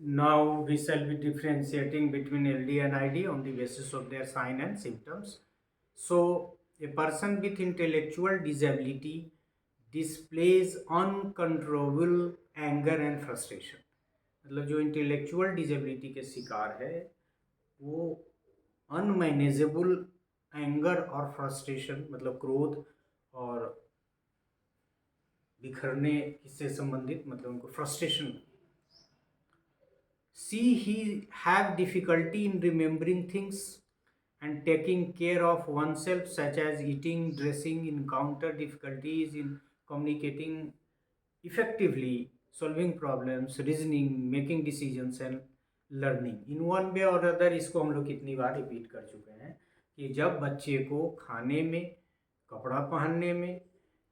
Now we shall be differentiating between LD and ID on the basis of their sign and symptoms. So a person with intellectual disability displays uncontrollable anger and frustration. मतलब जो intellectual disability के शिकार है वो unmanageable anger और frustration मतलब क्रोध और बिखरने से संबंधित मतलब उनको frustration. See, he have difficulty in remembering things and taking care of oneself, such as eating, dressing, encounter difficulties in communicating effectively, solving problems, reasoning, making decisions and learning. In one way or other इसको हम लोग कितनी बार repeat कर चुके हैं कि जब बच्चे को खाने में, कपड़ा पहनने में,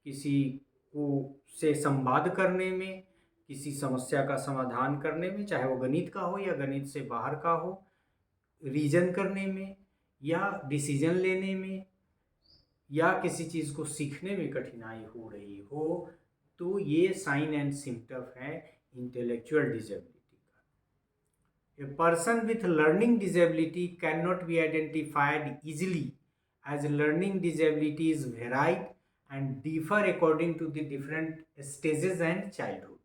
किसी को से संवाद करने में, किसी समस्या का समाधान करने में, चाहे वो गणित का हो या गणित से बाहर का हो, रीजन करने में या डिसीजन लेने में या किसी चीज़ को सीखने में कठिनाई हो रही हो, तो ये साइन एंड सिम्टम है इंटेलेक्चुअल डिसेबिलिटी का. A person with learning disability can not be identified easily as learning disability is varied and differ according to the different stages and childhood.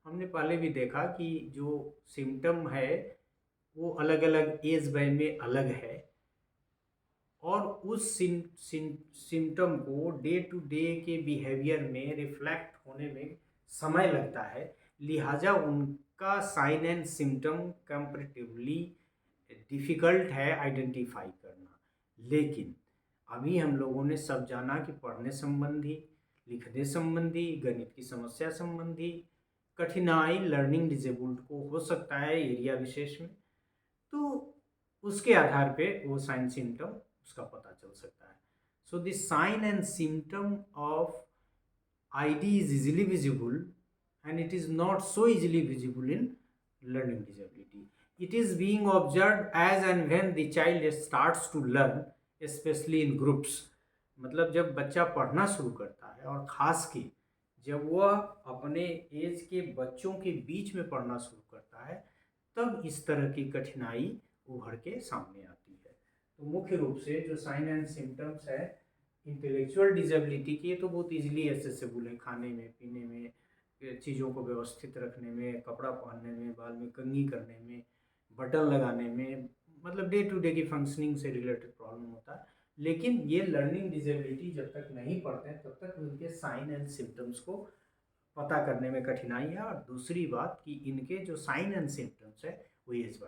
हमने पहले भी देखा कि जो सिम्टम है वो अलग अलग एज में अलग है और उस सिम्टम को डे टू डे के बिहेवियर में रिफ्लेक्ट होने में समय लगता है, लिहाजा उनका sign and symptom comparatively difficult है आइडेंटिफाई करना. लेकिन अभी हम लोगों ने सब जाना कि पढ़ने संबंधी, लिखने संबंधी, गणित की समस्या संबंधी कठिनाई लर्निंग डिजेबल्ड को हो सकता है एरिया विशेष में, तो उसके आधार पे वो साइन सिम्टम उसका पता चल सकता है. So the sign and symptom of ID is easily visible and it is not so easily visible in learning disability. It is being observed as and when the child starts to learn, especially in groups. मतलब जब बच्चा पढ़ना शुरू करता है और ख़ास के जब वह अपने एज के बच्चों के बीच में पढ़ना शुरू करता है, तब इस तरह की कठिनाई उभर के सामने आती है. तो मुख्य रूप से जो साइन एंड सिम्टम्स है इंटेलेक्चुअल डिसेबिलिटी के, तो बहुत इजीली एसेसेबल है. खाने में, पीने में, चीज़ों को व्यवस्थित रखने में, कपड़ा पहनने में, बाल में कंघी करने में, बटन लगाने में, मतलब डे टू डे की फंक्शनिंग से रिलेटेड प्रॉब्लम होता है. लेकिन ये लर्निंग डिसेबिलिटी जब तक नहीं पढ़ते हैं तब तक उनके साइन एंड सिम्टम्स को पता करने में कठिनाई है. और दूसरी बात कि इनके जो साइन एंड सिम्टम्स है वो एज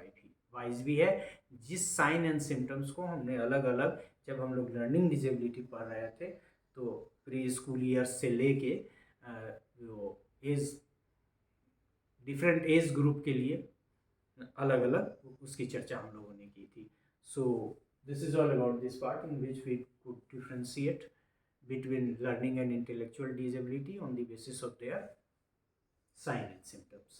वाइज भी है. जिस साइन एंड सिम्टम्स को हमने अलग अलग जब हम लोग लर्निंग डिसेबिलिटी पढ़ रहे थे तो प्री स्कूल ईयर्स से लेके जो एज डिफरेंट एज ग्रुप के लिए अलग अलग उसकी चर्चा हम लोगों ने की थी. So this is all about this part in which we could differentiate between learning and intellectual disability on the basis of their sign and symptoms.